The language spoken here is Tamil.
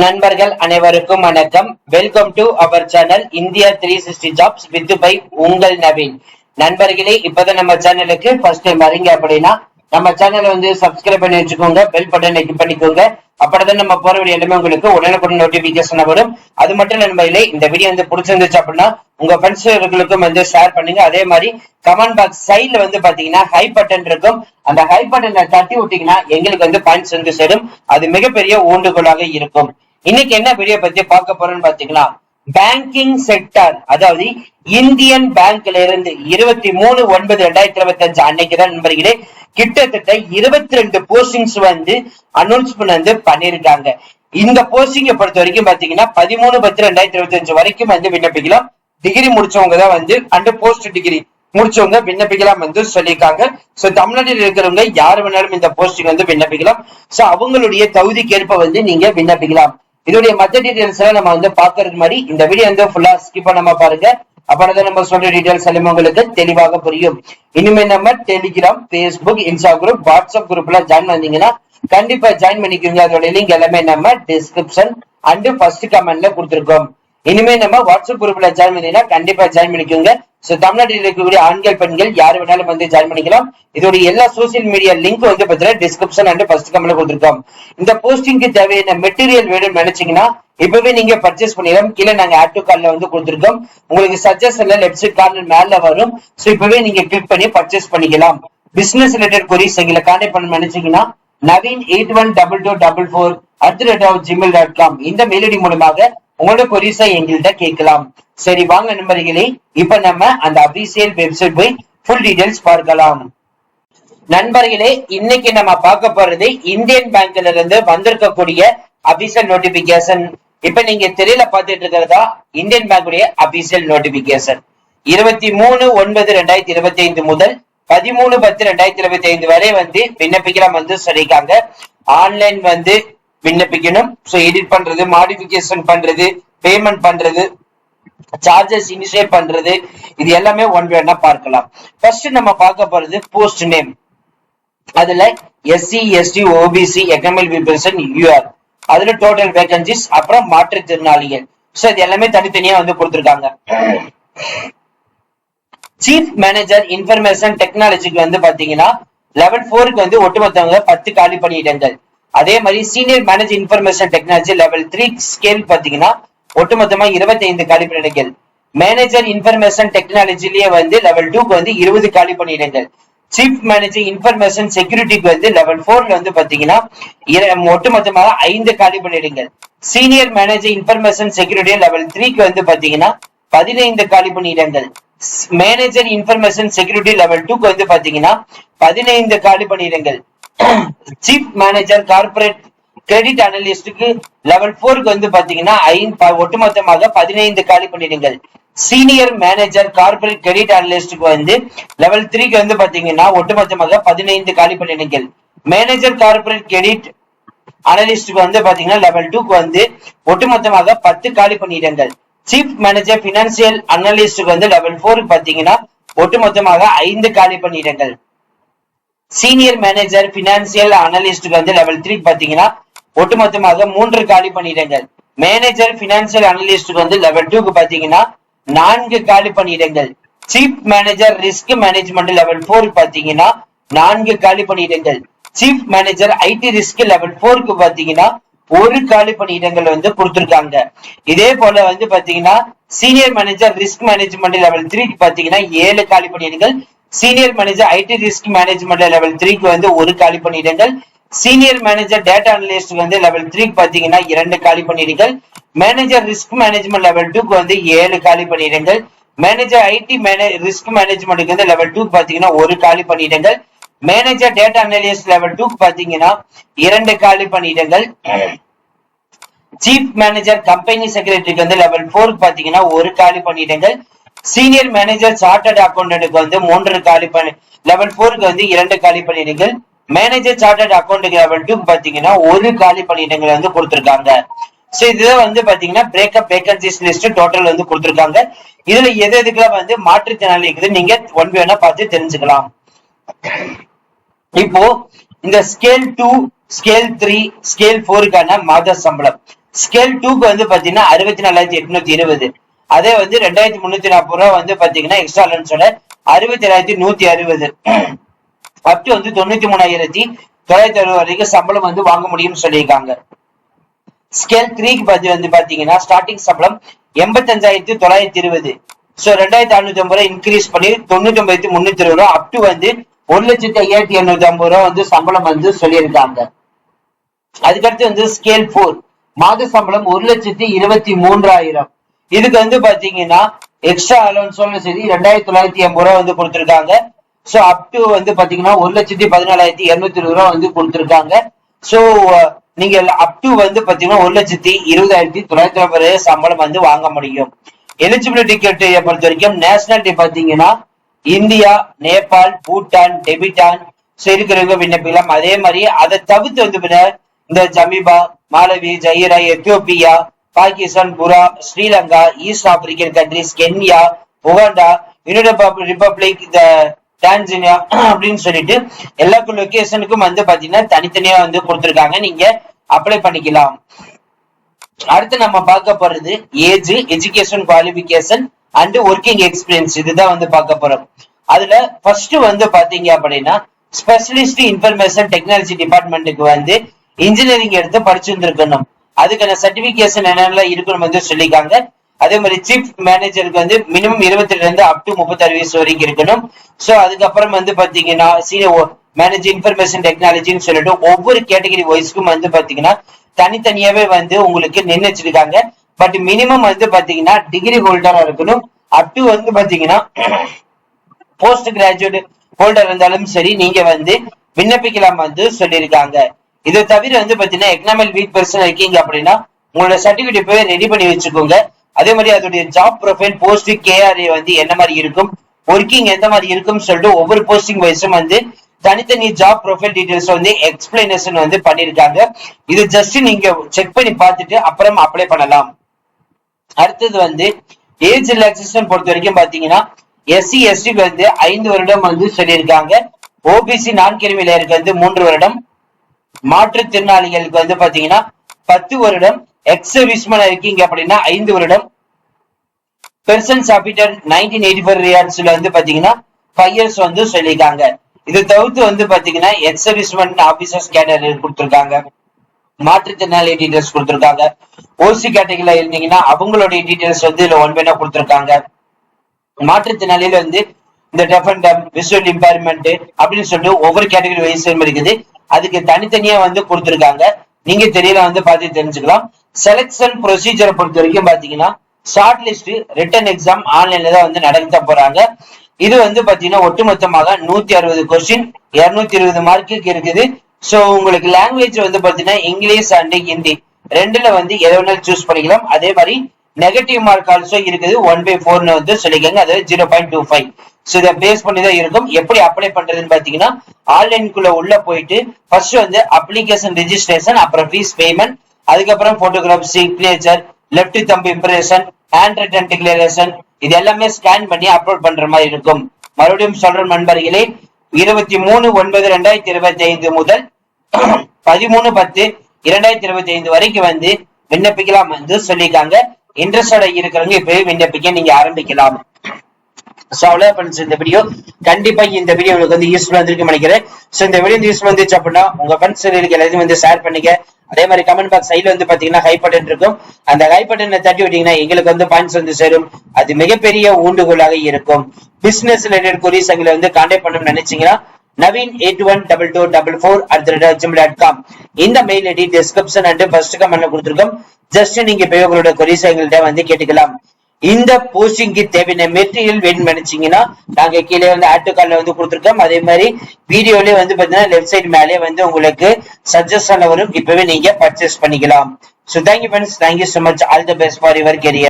நண்பர்கள் அனைவருக்கும் வணக்கம். Welcome to our channel India 360 jobs with by உங்கள் நவீன். நண்பர்களே, இப்பதான் நம்ம சேனலுக்கு ஃபர்ஸ்ட் டைம் வரீங்க அப்படின்னா நம்ம சேனலை வந்து சப்ஸ்கிரைப் பண்ணி வச்சுக்கோங்க, பெல் பட்டனை கிளிக் பண்ணிக்கோங்க. அப்படிதான் நம்ம போற வீடியோ எல்லாமே உங்களுக்கு உடனுக்குடன் நோட்டிபிகேஷன் வரும். அது மட்டும் நண்பர்களே, இந்த வீடியோ வந்து பிடிச்சிருந்துச்சு அப்படின்னா உங்க ஃப்ரெண்ட்ஸுகளுக்கும் வந்து ஷேர் பண்ணுங்க. அதே மாதிரி கமெண்ட் பாக்ஸ் சைட்ல வந்து பாத்தீங்கன்னா ஹை பட்டன் இருக்கும். அந்த ஹை பட்டனை தட்டி விட்டீங்கன்னா எங்களுக்கு வந்து பாயிண்ட்ஸ் வந்து சேரும். அது மிகப்பெரிய ஊண்டுகோலாக இருக்கும். இன்னைக்கு என்ன வீடியோ பத்தி பார்க்க போறோம்னு பாத்தீங்கன்னா, பேங்கிங் செக்டர், அதாவது இந்தியன் பேங்க்ல இருந்து 23/9/2025 அன்னைக்குதான் நண்பர்களே கிட்டத்தட்ட 22 போஸ்டிங்ஸ் வந்து அனௌன்ஸ்மெண்ட் வந்து பண்ணிருக்காங்க. இந்த போஸ்டிங்கை பொறுத்த வரைக்கும் பாத்தீங்கன்னா 13/10/2025 வரைக்கும் வந்து விண்ணப்பிக்கலாம். டிகிரி முடிச்சவங்க தான் வந்து அண்ட் போஸ்ட் டிகிரி முடிச்சவங்க விண்ணப்பிக்கலாம் வந்து சொல்லியிருக்காங்க. சோ தமிழ்நாட்டில் இருக்கிறவங்க யாரு வேணாலும் இந்த போஸ்டிங் வந்து விண்ணப்பிக்கலாம். சோ அவங்களுடைய தகுதிக்கேற்ப வந்து நீங்க விண்ணப்பிக்கலாம். இதோடைய மற்ற டீடைல்ஸ் எல்லாம் நம்ம வந்து பாக்குறது மாதிரி இந்த வீடியோ வந்து ஃபுல்லா ஸ்கிப் பண்ணாம பாருங்க. அப்பதான் நம்ம சொல்ற டீடைல்ஸ் எல்லாம் உங்களுக்கு தெளிவாக புரியும். இனிமே நம்ம டெலிகிராம், பேஸ்புக், இன்ஸ்டாகிராம், வாட்ஸ்அப் குரூப்ல ஜாயின் பண்ணீங்கன்னா கண்டிப்பா ஜாயின் பண்ணிக்கோங்க. அதோட லிங்க் எல்லாமே நம்ம டிஸ்கிரிப்ஷன் அண்ட் ஃபர்ஸ்ட் கமெண்ட்ல கொடுத்துருக்கோம். இனிமே நம்ம வாட்ஸ்அப் குரூப்ல ஜாயின் பண்ணீங்கன்னா கண்டிப்பா ஜாயின் பண்ணிக்கோங்க. சோ தமிழ்நாட்டில் இருக்கக்கூடிய ஆண்கள் பெண்கள் யாரு வேணாலும் வந்து ஜாயின் பண்ணிக்கலாம். இதோட எல்லா சோசியல் மீடியா லிங்க் வந்து பாத்தீங்கன்னா டிஸ்கிரிப்ஷன் அண்ட் ஃபர்ஸ்ட் கமெண்ட்ல கொடுத்துருக்கோம். இந்த போஸ்டிங்க்கு தேவையான மெட்டீரியல் வேணும்னு நினைச்சீங்கன்னா இப்பவே நீங்க பர்ச்சேஸ் பண்ணிடலாம். கீழே நாங்க ஆட் டு கார்ட்ல வந்து கொடுத்துருக்கோம். உங்களுக்கு சஜஷன்ல லெஃப்ட் சைட் கார்னர் மேல வரும். சோ இப்பவே நீங்க கிளிக் பண்ணி பர்ச்சேஸ் பண்ணிக்கலாம். பிசினஸ் ரிலேட்டட் கொரிஸ் எங்களை கான்டாக்ட் பண்ண நினைச்சீங்கன்னா naveen8144@gmail.com இந்த மெயில் ஐடி மூலமாக உங்களோட கொரிஸை எங்கள்கிட்ட கேட்கலாம். சரி வாங்க நண்பர்களே, இப்ப நம்ம அந்த அபிஷியல் வெப்சைட் போய் ஃபுல் டீடைல்ஸ் பார்க்கலாம். நண்பர்களே, இன்னைக்கு நம்ம பார்க்க போறது இந்தியன் பேங்க்ல இருந்து வந்திருக்கக்கூடிய அபிஷியல் நோட்டிபிகேஷன். இப்ப நீங்க தெரியல பார்த்துட்டு இருக்கிறதா இந்தியன் பேங்குடைய அபிஷியல் நோட்டிபிகேஷன். 23/9/2025 முதல் 13/10/2025 வரை வந்து விண்ணப்பிக்கலாம் வந்து சொல்லியிருக்காங்க. ஆன்லைன் வந்து விண்ணப்பிக்கணும். சோ எடிட் பண்றது, மாடிபிகேஷன் பண்றது, பேமெண்ட் பண்றது, சார்ஜஸ் இனிஷியேட் பண்றது, இது எல்லாமே ஒன் பை ஒன்னா பார்க்கலாம். ஃபர்ஸ்ட் நம்ம பார்க்க போறது போஸ்ட் நேம். அதுல SC ST OBC economic person UR, அதுல டோட்டல் வேகன்சிஸ், அப்புறம் மாற்றுத்திறனாளிகள். சோ இது எல்லாமே தனித்தனியா வந்து கொடுத்திருக்காங்க. சீஃப் மேனேஜர் இன்ஃபர்மேஷன் டெக்னாலஜிக்கு வந்து பாத்தீங்கன்னா லெவல் 4க்கு வந்து ஒட்டுமொத்தவங்க 10 காலி பணியிடங்கள். அதே மாதிரி senior manager information technology level 3 scale பாத்தீங்கன்னா ஒட்டுமொத்தமா 25 காலி பணியிடங்கள். மேனேஜர் இன்ஃபர்மேஷன் டெக்னாலஜிலேயே வந்து லெவல் 2க்கு வந்து 20 காலி பணியிடங்கள். சீஃப் மேனேஜர் இன்ஃபர்மேஷன் செக்யூரிட்டிக்கு வந்து லெவல் 4ல வந்து பாத்தீங்கன்னா ஒட்டுமொத்தமாக 5 காலி பணியிடங்கள். Senior manager information security level 3க்கு வந்து பாத்தீங்கன்னா 15 காலி பணியிடங்கள். மேனேஜர் இன்ஃபர்மேஷன் செக்யூரிட்டி லெவல் 2க்கு வந்து பாத்தீங்கன்னா 15 காலி பணியிடங்கள். சீஃப் மேனேஜர் கார்பரேட் கிரெடிட் அனலிஸ்டுக்கு லெவல் 4க்கு வந்து பாத்தீங்கன்னா ஒட்டுமொத்தமாக 15 காலி பணியிடங்கள். சீனியர் மேனேஜர் கார்பரேட் கிரெடிட் அனலிஸ்டுக்கு வந்து லெவல் 3க்கு வந்து பாத்தீங்கன்னா ஒட்டுமொத்தமாக 15 காலி பணியிடங்கள். மேனேஜர் கார்பரேட் கிரெடிட் அனலிஸ்டுக்கு வந்து பாத்தீங்கன்னா லெவல் 2க்கு வந்து ஒட்டுமொத்தமாக 10 காலி பணியிடங்கள். சீஃப் மேனேஜர் பினான்சியல் அனலிஸ்டுக்கு வந்து லெவல் 4க்கு பாத்தீங்கன்னா ஒட்டுமொத்தமாக 5 காலி பணியிடங்கள். சீனியர் மேனேஜர் பினான்சியல் அனலிஸ்டுக்கு வந்து லெவல் 3 பாத்தீங்கன்னா ஒட்டுமொத்தமாக 3 காலி பணியிடங்கள். மேனேஜர் பினான்சியல் அனலிஸ்டுக்கு வந்து லெவல் 2க்கு பாத்தீங்கன்னா 4 காலி பணியிடங்கள். Chief manager risk management level 4 பாத்தீங்கன்னா 4 காலி பணியிடங்கள். Chief manager IT risk level 4க்கு பாத்தீங்கன்னா 1 காலி பணியிடங்கள் வந்து கொடுத்திருக்காங்க. இதே போல வந்து பாத்தீங்கன்னா senior manager risk management level 3க்கு பாத்தீங்கன்னா 7 காலி பணியிடங்கள். Senior manager IT risk management level 3க்கு வந்து 1 காலி பணியிடங்கள். சீனியர் மேனேஜர் டேட்டா அனலிஸ்ட் வந்து லெவல் 3க்கு பாத்தீங்கன்னா 2 காலி பணியிடங்கள். மேனேஜர் ரிஸ்க் மேனேஜ்மெண்ட் லெவல் 2க்கு வந்து 7 காலி பணியிடங்கள். மேனேஜர் IT ரிஸ்க் மேனேஜ்மெண்ட்க்கு வந்து லெவல் 2க்கு பாத்தீங்கன்னா 1 காலி பணியிடங்கள். மேனேஜர் டேட்டா அனலிஸ்ட் லெவல் 2க்கு பாத்தீங்கன்னா 2 காலி பணியிடங்கள். சீஃப் மேனேஜர் கம்பெனி செக்ரட்டரிக்கு வந்து லெவல் 4க்கு பாத்தீங்கன்னா 1 காலி பணியிடங்கள். சீனியர் மேனேஜர் சார்ட்டர்ட் அக்கௌண்டன்ட்க்கு வந்து 3 காலி பணி லெவல் 4க்கு வந்து 2 காலி பணியிடங்கள். மேனேஜர் சார்ட்டர்ட் அக்கௌண்ட் லெவல் 2க்கு பாத்தீங்கன்னா 1 காலி பணியிடங்கள் வந்து கொடுத்திருக்காங்க. சோ இதுதான் வந்து பாத்தீங்கன்னா பிரேக்கப் வேகன்சிஸ் லிஸ்ட் டோட்டல் வந்து கொடுத்திருக்காங்க. இதுல எதுக்கெல்லாம் வந்து மாற்றுத்திறனாளி இருக்குது நீங்க ஒன் பை ஒன்னா பார்த்து தெரிஞ்சுக்கலாம். இப்போ இந்த ஸ்கேல் 2, ஸ்கேல் 3, ஸ்கேல் 4க்கான மாத சம்பளம். ஸ்கேல் 2க்கு வந்து பாத்தீங்கன்னா 64,820. அதே வந்து 2,340 ரூபா வந்து பாத்தீங்கன்னா எக்ஸ்ட்ரா அலவன்ஸோட 67,160 அப் டு வந்து 93,960 வரைக்கும் சம்பளம் வந்து வாங்க முடியும்னு சொல்லியிருக்காங்க. ஸ்கேல் 3க்கு வந்து பாத்தீங்கன்னா ஸ்டார்டிங் சம்பளம் 85,920. சோ 2,650 ரூபாய் இன்க்ரீஸ் பண்ணி 99,320 ரூபாய் அப் டு வந்து 1,05,250 ரூபாய் வந்து சம்பளம் வந்து சொல்லியிருக்காங்க. அதுக்கடுத்து வந்து ஸ்கேல் 4 மாத சம்பளம் 1,23,000. இதுக்கு வந்து பாத்தீங்கன்னா எக்ஸ்ட்ரா அலவன்ஸோட சரி 2,980 ரூபாய் வந்து கொடுத்திருக்காங்க. சோ அப் டு வந்து பாத்தீங்கன்னா 1,14,220 ரூபாய் வந்து கொடுத்திருக்காங்க. சோ நீங்க அப் டு வந்து பாத்தீங்கன்னா 1,20,900 சம்பளம் வந்து வாங்க முடியும். எலிஜிபிலிட்டி கிரைட்டீரியா பொறுத்த வரைக்கும் நேஷனாலிட்டி பாத்தீங்கன்னா இந்தியா, நேபாள், பூட்டான், டெபிட்டான் இருக்கிறவங்க விண்ணப்பிக்கலாம். அதே மாதிரி அதை தவிர்த்து வந்து இந்த ஜமீபா, மாலவி, ஜைரா, எத்தியோப்பியா, பாகிஸ்தான், புரா, Sri Lanka, East African countries, Kenya, Uganda, United Republic, Tanzania அப்படின்னு சொல்லிட்டு எல்லா லொகேஷனுக்கும் வந்து பாத்தீங்கன்னா தனித்தனியா வந்து கொடுத்திருக்காங்க. நீங்க அப்ளை பண்ணிக்கலாம். அடுத்து நம்ம பார்க்க போறது age, education qualification and working experience. இதுதான் வந்து பார்க்க போறோம். அதுல ஃபர்ஸ்ட் வந்து பாத்தீங்க அப்படின்னா ஸ்பெஷலிஸ்ட் இன்ஃபர்மேஷன் டெக்னாலஜி டிபார்ட்மெண்ட்டுக்கு வந்து இன்ஜினியரிங் எடுத்து படிச்சிருந்திருக்கணும். அதுக்கான சர்டிபிகேஷன் என்னென்ன இருக்கணும் வந்து சொல்லியிருக்காங்க. அதே மாதிரி சீஃப் மேனேஜருக்கு வந்து மினிமம் 22 இருந்து அப் டு 36 வயசு வரைக்கும் இருக்கணும். சோ அதுக்கப்புறம் வந்து பாத்தீங்கன்னா சீனியர் மேனேஜர் இன்ஃபர்மேஷன் டெக்னாலஜின்னு சொல்லிட்டு ஒவ்வொரு கேட்டகரி வைஸ்க்கும் வந்து பாத்தீங்கன்னா தனித்தனியாவே வந்து உங்களுக்கு நிர்ணயிச்சிருக்காங்க. பட் மினிமம் வந்து பாத்தீங்கன்னா டிகிரி ஹோல்டரா இருக்கணும். அப் டு வந்து பாத்தீங்கன்னா போஸ்ட் கிராஜுவேட் ஹோல்டர் இருந்தாலும் சரி நீங்க வந்து விண்ணப்பிக்கலாம் வந்து சொல்லியிருக்காங்க. இதை தவிர வந்து பாத்தீங்கன்னா எக்கனாமிக் வீக் பர்சன் இருக்கீங்க அப்படின்னா உங்களோட சர்டிபிகேட் போய் ரெடி பண்ணி வச்சுக்கோங்க. அதே மாதிரி அதோடைய ஜாப் ப்ரொஃபைல் போஸ்ட் கேஆர்ஏ வந்து என்ன மாதிரி இருக்கும், ஒர்க்கிங் எந்த மாதிரி இருக்கும்னு சொல்லிட்டு ஒவ்வொரு போஸ்டிங் வைஸும் வந்து தனித்தனி ஜாப் ப்ரொஃபைல் டீடைல்ஸ் வந்து எக்ஸ்பிளனேஷன் வந்து பண்ணிருக்காங்க. இது ஜஸ்ட் நீங்க செக் பண்ணி பார்த்துட்டு அப்புறம் அப்ளை பண்ணலாம். அடுத்தது வந்து ஏஜ் ரிலாக்சேஷன் பொறுத்த வரைக்கும் பாத்தீங்கன்னா எஸ்சி எஸ்டிக்கு வந்து 5 வருடம் வந்து சொல்லியிருக்காங்க. ஓபிசி நான் கிரிமிலேயருக்கு வந்து 3 வருடம், மாற்றுத்திறனாளிகளுக்கு வந்து பாத்தீங்கன்னா 10 வருடம், எக்ஸ் சர்வீஸ்மேன் இருக்கீங்க அப்படின்னா 5 வருடம், பெர்சன்ஸ் ஆபிட்டர் 1984 ரியார்ட்ஸ்ல வந்து பாத்தீங்கன்னா 5 இயர்ஸ் வந்து சொல்லியிருக்காங்க. இது தவிர்த்து வந்து பாத்தீங்கன்னா எக்ஸ் சர்வீஸ்மேன் ஆபீசர்ஸ் கேட்டகரி கொடுத்திருக்காங்க, மாற்றுத்திறனாளி டீடைல்ஸ் கொடுத்திருக்காங்க. ஓசி கேட்டகரியில இருந்தீங்கன்னா அவங்களுடைய டீடைல்ஸ் வந்து இதுல ஒன் பைனா கொடுத்திருக்காங்க. மாற்றுத்திறனாளியில வந்து இந்த deaf and dump, visual impairment அப்படின்னு சொல்லிட்டு ஒவ்வொரு கேட்டகரி வைஸும் இருக்குது. அதுக்கு தனித்தனியா வந்து கொடுத்திருக்காங்க. நீங்க தெரியல வந்து பார்த்து தெரிஞ்சுக்கலாம். செலக்ஷன் ப்ரொசீஜரை பொறுத்த வரைக்கும் பாத்தீங்கன்னா ஷார்ட் லிஸ்ட் ரிட்டன் எக்ஸாம் ஆன்லைன்ல தான் வந்து நடத்த போறாங்க. இது வந்து பாத்தீங்கன்னா ஒட்டுமொத்தமாக 160 கொஸ்டின் 220 மார்க்குக்கு இருக்குது. சோ உங்களுக்கு லாங்குவேஜ் வந்து பாத்தீங்கன்னா இங்கிலீஷ் அண்ட் ஹிந்தி ரெண்டுல வந்து எதை வேணாலும் சூஸ் பண்ணிக்கலாம். அதே மாதிரி நெகட்டிவ் மார்க் ஆல்சோ இருக்குது 1/4 வந்து சொல்லிக்கங்க, அதாவது 0.25. சோ இதை பேஸ் பண்ணி தான் இருக்கும். எப்படி அப்ளை பண்றதுன்னு பாத்தீங்கன்னா ஆன்லைனுக்குள்ள உள்ள போயிட்டு ஃபர்ஸ்ட் வந்து அப்ளிகேஷன் ரெஜிஸ்ட்ரேஷன், அப்புறம் ஃபீஸ் பேமெண்ட், அதுக்கப்புறம் போட்டோகிராஃப், சிக்னேச்சர், லெஃப்ட் தம்பு இம்ப்ரெஷன், ஹேண்ட் ரிட்டன் டிக்ளரேஷன் இது எல்லாமே ஸ்கேன் பண்ணி அப்லோட் பண்ற மாதிரி இருக்கும். மறுபடியும் சொல்ற நண்பர்களே 23/9/2025 முதல் 13/10/2025 வரைக்கும் வந்து விண்ணப்பிக்கலாம் வந்து சொல்லியிருக்காங்க. இன்ட்ரெஸ்டடா இருக்கிறவங்க இப்பவே விண்ணப்பிக்க நீங்க ஆரம்பிக்கலாம். சோ அவ்வளவு ஃப்ரெண்ட்ஸ், இந்த வீடியோ கண்டிப்பா இந்த வீடியோ உங்களுக்கு வந்து யூஸ்ஃபுல்லா இருந்திருக்கும் நினைக்கிறேன். சோ இந்த வீடியோ யூஸ்ஃபுல்லா இருந்துச்சு அப்படின்னா உங்க ஃப்ரெண்ட்ஸ் எல்லாத்தையும் வந்து ஷேர் பண்ணிக்க. அதே மாதிரி கமெண்ட் பாக்ஸ் சைடுல வந்து பாத்தீங்கன்னா ஹை பட்டன் இருக்கும். அந்த ஹை பட்டனை தட்டி விட்டீங்கன்னா எங்களுக்கு வந்து பாயிண்ட்ஸ் வந்து சேரும். அது மிகப்பெரிய ஊண்டுகோலாக இருக்கும். பிசினஸ் ரிலேட்டட் கொரிஸ் எங்களை வந்து கான்டாக்ட் பண்ணணும்னு நினைச்சீங்கன்னா naveen812244@gmail.com இந்த mail ID description and first கமெண்ட்ல கொடுத்திருக்கோம். ஜஸ்ட் நீங்க போய் உங்களோட கொரிஸ் எங்கள்கிட்ட வந்து கேட்டுக்கலாம். இந்த போஸ்டிங்க்கு தேவையான மெட்டீரியல் வேணும்னு நினைச்சீங்கன்னா நாங்க கீழே வந்து ஆட் டு கார்ட்ல வந்து கொடுத்திருக்கோம். அதே மாதிரி வீடியோலயே வந்து பாத்தீங்கன்னா லெஃப்ட் சைடு மேலே வந்து உங்களுக்கு சஜஷன்ல வரும். இப்பவே நீங்க பர்ச்சேஸ் பண்ணிக்கலாம். So thank you friends, thank you so much, all the best for your career.